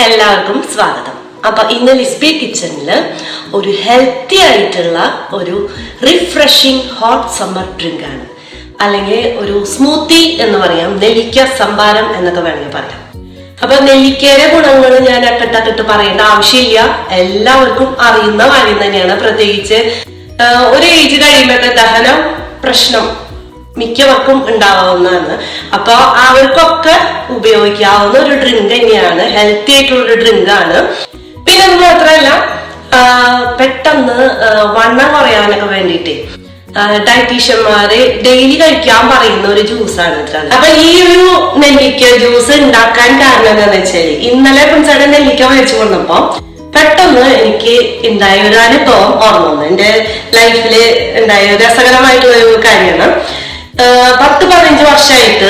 എല്ലാവർക്കും സ്വാഗതം. അപ്പൊ ഇന്ന് ലിസ്ബി കിച്ചണില് ഒരു ഹെൽത്തി ആയിട്ടുള്ള ഒരു റിഫ്രഷിംഗ് ഹോട്ട് സമ്മർ ഡ്രിങ്ക് ആണ്, അല്ലെങ്കിൽ ഒരു സ്മൂത്തി എന്ന് പറയാം, നെല്ലിക്ക സംഭാരം എന്നൊക്കെ വേണമെങ്കിൽ പറയാം. അപ്പൊ നെല്ലിക്കയുടെ ഗുണങ്ങൾ ഞാൻ അക്കട്ടക്കിട്ട് പറയേണ്ട ആവശ്യമില്ല, എല്ലാവർക്കും അറിയുന്ന കാര്യം തന്നെയാണ്. പ്രത്യേകിച്ച് ഒരു ഏജ് കഴിയുമ്പോഴൊക്കെ ദഹന പ്രശ്നം മിക്കവർക്കും ഉണ്ടാവുന്നതാണ്. അപ്പൊ അവർക്കൊക്കെ ഉപയോഗിക്കാവുന്ന ഒരു ഡ്രിങ്ക് തന്നെയാണ്, ഹെൽത്തി ആയിട്ടുള്ള ഒരു ഡ്രിങ്ക് ആണ്. പിന്നെ അത് മാത്രമല്ല, പെട്ടെന്ന് വണ്ണം കുറയാനൊക്കെ വേണ്ടിയിട്ട് ഡയറ്റീഷ്യന്മാര് ഡെയിലി കഴിക്കാൻ പറയുന്ന ഒരു ജ്യൂസാണ്. അപ്പൊ ഈ ഒരു നെല്ലിക്ക ജ്യൂസ് ഉണ്ടാക്കാൻ കാരണം എന്താണെന്ന് വെച്ചാല്, ഇന്നലെ പിടിച്ചാടെ നെല്ലിക്ക മേടിച്ചു കൊണ്ടപ്പോ പെട്ടെന്ന് എനിക്ക് ഉണ്ടായ ഒരു അനുഭവം ഓർമ്മ വന്നു. എന്റെ ലൈഫില് ഉണ്ടായ രസകരമായിട്ടുള്ള ഒരു കാര്യമാണ്. 10-15 വർഷമായിട്ട്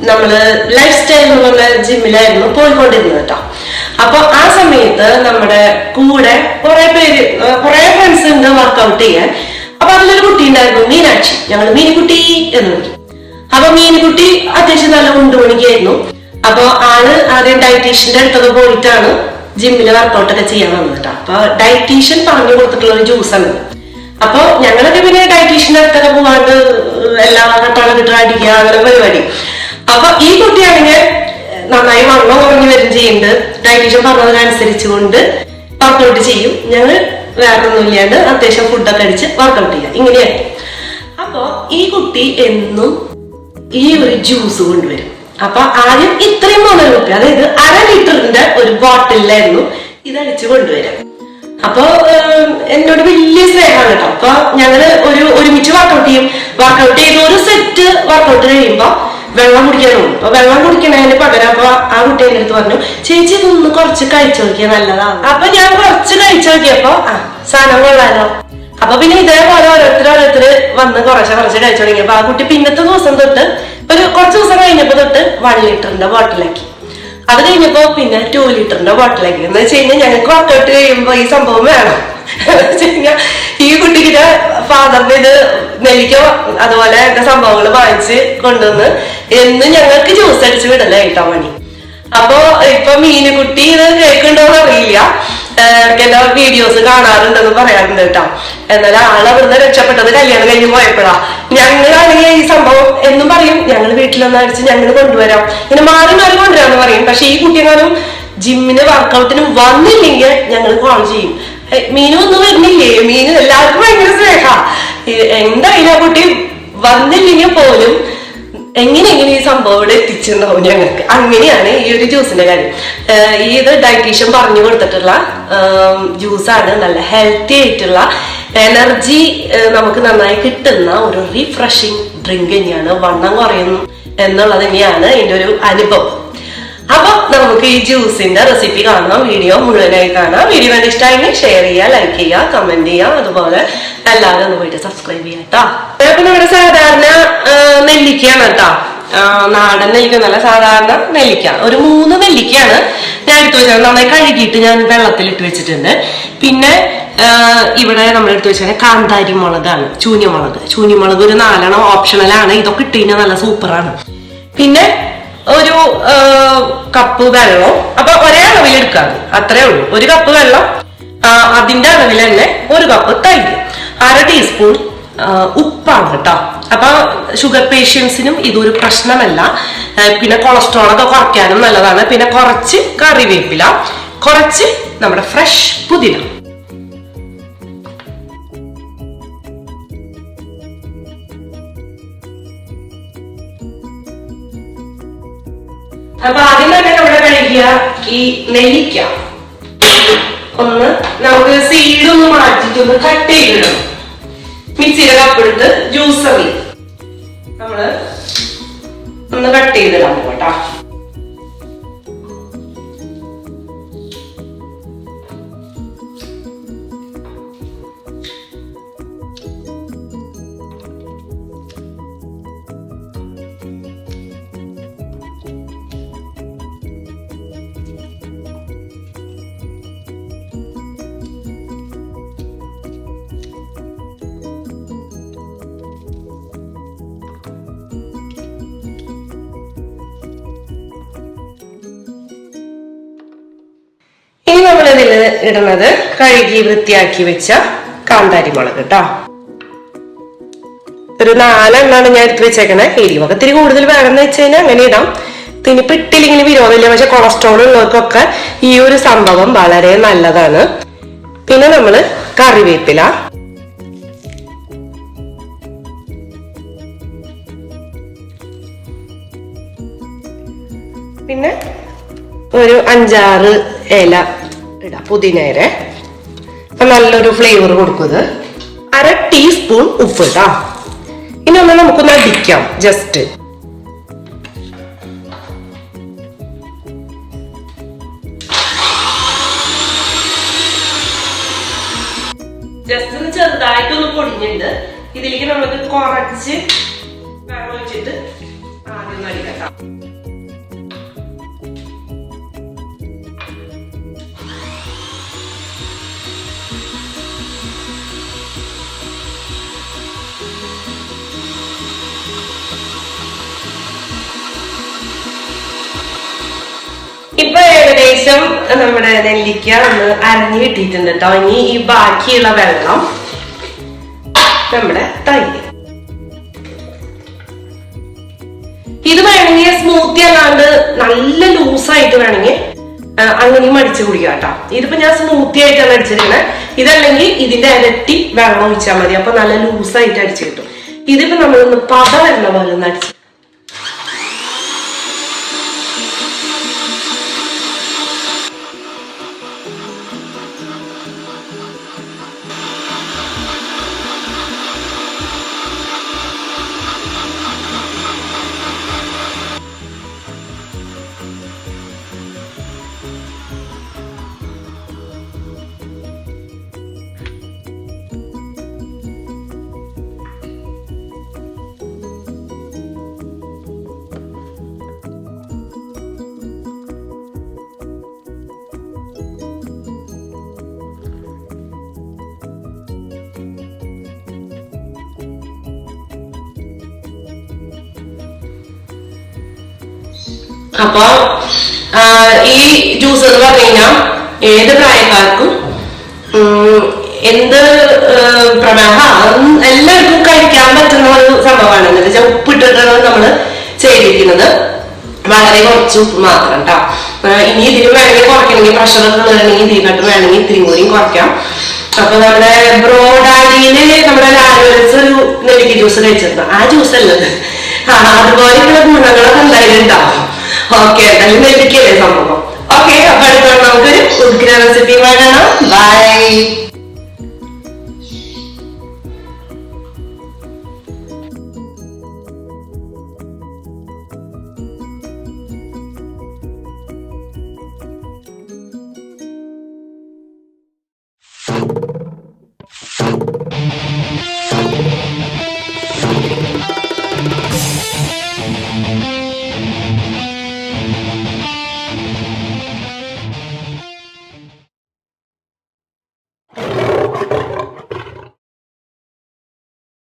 നമ്മള് ലൈഫ് സ്റ്റൈൽ എന്നുള്ള ജിമ്മിലായിരുന്നു പോയിക്കൊണ്ടിരുന്നത് കേട്ടോ. അപ്പൊ ആ സമയത്ത് നമ്മുടെ കൂടെ കുറെ ഫ്രണ്ട്സ് ഉണ്ട് വർക്ക്ഔട്ട് ചെയ്യാൻ. അപ്പൊ അതിലൊരു കുട്ടി ഉണ്ടായിരുന്നു, മീനാക്ഷി. ഞങ്ങൾ മീനുകുട്ടി എന്ന് വിളിക്കും. അപ്പൊ മീനുകുട്ടി അത്യാവശ്യം നല്ല ഉണ്ടുമണിക്കായിരുന്നു. അപ്പൊ ആള് ആദ്യം ഡയറ്റീഷ്യന്റെ അടുത്തൊക്കെ പോയിട്ടാണ് ജിമ്മില് വർക്ക്ഔട്ടൊക്കെ ചെയ്യാൻ വന്നത് കേട്ടോ. അപ്പൊ ഡയറ്റീഷ്യൻ പറഞ്ഞു കൊടുത്തിട്ടുള്ള ഒരു ജ്യൂസാണ്. അപ്പൊ ഞങ്ങളൊക്കെ പിന്നെ ഡയറ്റീഷ്യന്റെ അടുത്തൊക്കെ പോവാണ്ട് എല്ലാ കട്ടോളം കിട്ടുക അടിക്കുക അങ്ങനെ പരിപാടി. അപ്പൊ ഈ കുട്ടിയാണെങ്കിൽ നന്നായി വണ്ണം കുറഞ്ഞു വരും ചെയ്യുന്നുണ്ട്. ഡയറ്റീഷ്യൻ പറഞ്ഞതിനനുസരിച്ചുകൊണ്ട് വർക്ക്ഔട്ട് ചെയ്യും. ഞങ്ങൾ വേറെ ഒന്നും ഇല്ലാണ്ട് അത്യാവശ്യം ഫുഡൊക്കെ അടിച്ച് വർക്ക്ഔട്ട് ചെയ്യാം, ഇങ്ങനെയായിരിക്കും. അപ്പൊ ഈ കുട്ടി എന്നും ഈ ഒരു ജ്യൂസ് കൊണ്ടുവരും. അപ്പൊ ആദ്യം ഇത്രയും രൂപ, അതായത് 1/2 ലിറ്ററിന്റെ ഒരു ബോട്ടിലായിരുന്നു ഇതടിച്ച് കൊണ്ടുവരാം. അപ്പൊ എന്നോട് വലിയ സ്നേഹമാണ് കേട്ടോ. അപ്പൊ ഞങ്ങള് ഒരുമിച്ച് വർക്ക്ഔട്ട് ചെയ്യും. വർക്ക്ഔട്ട് ചെയ്ത് ഒരു സെറ്റ് വർക്ക്ഔട്ട് കഴിയുമ്പോ വെള്ളം കുടിക്കാനുള്ളൂ. അപ്പൊ വെള്ളം കുടിക്കണതിന് പകരം അപ്പൊ ആ കുട്ടി എന്റെ അടുത്ത് പറഞ്ഞു, ചേച്ചി ഇതൊന്ന് കുറച്ച് കഴിച്ചു നോക്കിയാൽ നല്ലതാണ്. അപ്പൊ ഞാൻ കുറച്ച് കഴിച്ചു നോക്കിയപ്പോ സാധനം കൊള്ളാലോ. അപ്പൊ പിന്നെ ഇതേപോലെ ഓരോരുത്തർ വന്ന് കുറച്ച് കഴിച്ചു തുടങ്ങിയപ്പോ ആ കുട്ടി പിന്നത്തെ ദിവസം തൊട്ട് കുറച്ച് ദിവസം കഴിഞ്ഞപ്പോ തൊട്ട് 1 ലിറ്ററിന്റെ ബോട്ടിലാക്കി. അത് കഴിഞ്ഞപ്പോ പിന്നെ 2 ലിറ്ററിന്റെ ബോട്ടിലാക്കി. എന്ന് വെച്ച് കഴിഞ്ഞാൽ ഞങ്ങൾക്ക് വർക്കൗട്ട് കഴിയുമ്പോ ഈ സംഭവം വേണം. എന്ന് വെച്ച് കഴിഞ്ഞാൽ ഈ കുട്ടിക്ക് ഫാദറിന്റെ ഇത് നെല്ലിക്ക അതുപോലെ സംഭവങ്ങൾ വാങ്ങിച്ച് കൊണ്ടുവന്ന് എന്ന് ഞങ്ങൾക്ക് ജ്യൂസ് അടിച്ച് വിടലായിട്ടോ പണി. അപ്പൊ ഇപ്പൊ മീനുകുട്ടി ഇത് കേൾക്കുന്നുണ്ടോന്ന് അറിയില്ല, എല്ലാ വീഡിയോസ് കാണാറുണ്ടെന്ന് പറയാറുണ്ട് കേട്ടോ. എന്നാൽ ആള് അവിടുന്ന് രക്ഷപ്പെട്ടത് കല്യാണം കഴിഞ്ഞ് പോയപ്പോഴാ. ഞങ്ങളാണെങ്കിൽ ഈ സംഭവം എന്നും പറയും, ഞങ്ങൾ വീട്ടിലൊന്നും അടിച്ച് ഞങ്ങൾ കൊണ്ടുവരാം, ഇങ്ങനെ മാറി മാറി കൊണ്ടുവരാന്ന് പറയും. പക്ഷെ ഈ കുട്ടിയെങ്ങാനും ജിമ്മിന് വർക്കൗട്ടിനും വന്നില്ലെങ്കിൽ ഞങ്ങൾ കോൾ ചെയ്യും, മീനും ഒന്നും വരുന്നില്ലേ. മീന് എല്ലാവർക്കും ഭയങ്കര സ്നേഹ. എന്തായാലും ആ കുട്ടി വന്നില്ലെങ്കിൽ പോലും എങ്ങനെ ഈ സംഭവം ഇവിടെ എത്തിച്ചിട്ടുണ്ടാവും ഞങ്ങൾക്ക്. അങ്ങനെയാണ് ഈ ഒരു ജ്യൂസിന്റെ കാര്യം. ഇത് ഡയറ്റീഷ്യൻ പറഞ്ഞു കൊടുത്തിട്ടുള്ള ജ്യൂസാണ്. നല്ല ഹെൽത്തി ആയിട്ടുള്ള എനർജി നമുക്ക് നന്നായി കിട്ടുന്ന ഒരു റിഫ്രഷിങ് ഡ്രിങ്ക് തന്നെയാണ്. വണ്ണം കുറയുന്നു എന്നുള്ളത് തന്നെയാണ് എൻ്റെ ഒരു അനുഭവം. അപ്പൊ നമുക്ക് ഈ ജ്യൂസിന്റെ റെസിപ്പി കാണാം, വീഡിയോ മുഴുവനായി കാണാം. വീഡിയോ കണ്ട് ഇഷ്ടമായെങ്കിൽ ഷെയർ ചെയ്യുക, ലൈക്ക് ചെയ്യുക, കമന്റ് ചെയ്യുക. അതുപോലെ എല്ലാവരും ഒന്ന് പോയിട്ട് സബ്സ്ക്രൈബ് ചെയ്യാം കേട്ടോ. അപ്പൊ നമ്മുടെ സാധാരണ നെല്ലിക്കയാണ് കേട്ടോ, നാടൻ നെല്ലിക്ക നല്ല സാധാരണ നെല്ലിക്ക. ഒരു 3 നെല്ലിക്കയാണ് ഞാൻ എടുത്തു വെച്ചത്. നന്നായി കഴുകിയിട്ട് ഞാൻ വെള്ളത്തിലിട്ട് വെച്ചിട്ടുണ്ട്. പിന്നെ ഇവിടെ നമ്മൾ എടുത്തു വെച്ചാൽ കാന്താരി മുളകാണ്, ചൂനിമുളക് ഒരു 4 ഓപ്ഷണലാണ്. ഇതൊക്കെ ഇട്ട് കഴിഞ്ഞാൽ നല്ല സൂപ്പറാണ്. പിന്നെ ഒരു കപ്പ് വെള്ളം, അപ്പൊ ഒരേ അളവിൽ എടുക്കാതെ അത്രേ ഉള്ളൂ. 1 കപ്പ് വെള്ളം, അതിന്റെ അളവിൽ തന്നെ 1 കപ്പ് തൈര്, 1/2 ടീസ്പൂൺ ഉപ്പാണ് കേട്ടോ. അപ്പൊ ഷുഗർ പേഷ്യൻസിനും ഇതൊരു പ്രശ്നമല്ല. പിന്നെ കൊളസ്ട്രോൾ ഒക്കെ കുറയ്ക്കാനും നല്ലതാണ്. പിന്നെ കുറച്ച് കറിവേപ്പില, കുറച്ച് നമ്മുടെ ഫ്രഷ് പുതിന. അപ്പൊ ആദ്യം തന്നെ നമ്മുടെ കഴുകിയ ഈ നെല്ലിക്ക ഒന്ന് നമുക്ക് സീഡൊന്ന് മാറ്റിട്ടൊന്ന് കട്ട് ചെയ്തിടണം. മിക്സിയുടെ കപ്പെടുത്ത് ജ്യൂസറി നമ്മള് ഒന്ന് കട്ട് ചെയ്തിടാം കേട്ടോ. ഇടുന്നത് കഴുകി വൃത്തിയാക്കി വെച്ച കാന്താരി മുളക് കേട്ടോ. ഒരു 4 എണ്ണമാണ് ഞാൻ എടുത്ത് വെച്ചേക്കണേ. എരിവൊക്കെ ഇത്തിരി കൂടുതൽ വേണമെന്ന് വെച്ച് കഴിഞ്ഞാൽ അങ്ങനെ ഇടാം. ഇനിയിപ്പോ ഇട്ടില്ലെങ്കിൽ വിരോധമില്ല. പക്ഷെ കൊളസ്ട്രോൾ ഉള്ളവർക്കൊക്കെ ഈ ഒരു സംഭവം വളരെ നല്ലതാണ്. പിന്നെ നമ്മള് കറിവേപ്പില, പിന്നെ ഒരു 5-6 ഇല ഇടാം പുതിനേരെ. അപ്പൊ നല്ലൊരു ഫ്ലേവർ കൊടുക്കുന്നത്. 1/2 ടീസ്പൂൺ ഉപ്പ് ഇടാം. ഇനി ഒന്ന് നമുക്കൊന്ന് അടിക്കാം. ജസ്റ്റ് ഒന്ന് ചെറുതായിട്ടൊന്ന് പൊടിഞ്ഞിട്ടുണ്ട്. ഇതിലേക്ക് നമുക്ക് കുറച്ച് വെള്ളം ഒഴിച്ചിട്ട് ആദ്യം അടിക്കാം. ഇപ്പൊ ഏകദേശം നമ്മുടെ നെല്ലിക്ക ഒന്ന് അരഞ്ഞു കിട്ടിയിട്ടുണ്ട് കേട്ടോ. ഇനി ഈ ബാക്കിയുള്ള വെള്ളം നമ്മുടെ തൈര്. ഇത് വേണമെങ്കിൽ സ്മൂത്തി അല്ലാണ്ട് നല്ല ലൂസായിട്ട് വേണമെങ്കിൽ അങ്ങനെയും അടിച്ചു കുടിക്കാം കേട്ടോ. ഇതിപ്പോ ഞാൻ സ്മൂത്തി ആയിട്ടാണ് അടിച്ചിരിക്കുന്നത്. ഇതല്ലെങ്കിൽ ഇതിന്റെ ഇരട്ടി വെള്ളം ഒഴിച്ചാൽ മതി. അപ്പൊ നല്ല ലൂസായിട്ട് അടിച്ചു കിട്ടും. ഇതിപ്പോ നമ്മളൊന്ന് പത വരണ പോലെ ഒന്ന് അടിച്ചു. അപ്പൊ ഈ ജ്യൂസ് എന്ന് പറഞ്ഞു കഴിഞ്ഞാൽ ഏത് പ്രായക്കാർക്കും എന്ത് പ്രമേഹം എല്ലാവർക്കും കഴിക്കാൻ പറ്റുന്ന ഒരു സംഭവമാണ്. എന്താ വെച്ചാൽ ഉപ്പിട്ടിട്ടാണ് നമ്മള് ചെയ്തിരിക്കുന്നത്. വളരെ കുറച്ച് ഉപ്പ് മാത്രം കേട്ടോ. ഇനി ഇതിന് വേണമെങ്കിൽ കുറയ്ക്കണമെങ്കിൽ പ്രഷറൊക്കെ ഉള്ളതാണെങ്കിൽ ഇതിനെക്കാട്ടും വേണമെങ്കിൽ ഇത്തിരി കൂടിയും കുറയ്ക്കാം. അപ്പൊ നമ്മുടെ ബ്രോഡാലിയില് നമ്മുടെ ലാലൻസ് ഒരു നെല്ലിക്ക ജ്യൂസ് കഴിച്ചിരുന്നു. ആ ജ്യൂസ് അല്ലത്. അതുപോലെയുള്ള ഗുണങ്ങളൊക്കെ എന്തായാലും ഉണ്ടാവും. ഓക്കെ, എന്തായാലും നെല്ലിക്കല്ലേ സംഭവം. ഓക്കെ, അപ്പൊ അടുത്ത നമുക്കൊരു ഉഗ്ര റെസിപ്പി വേണം. ബൈ.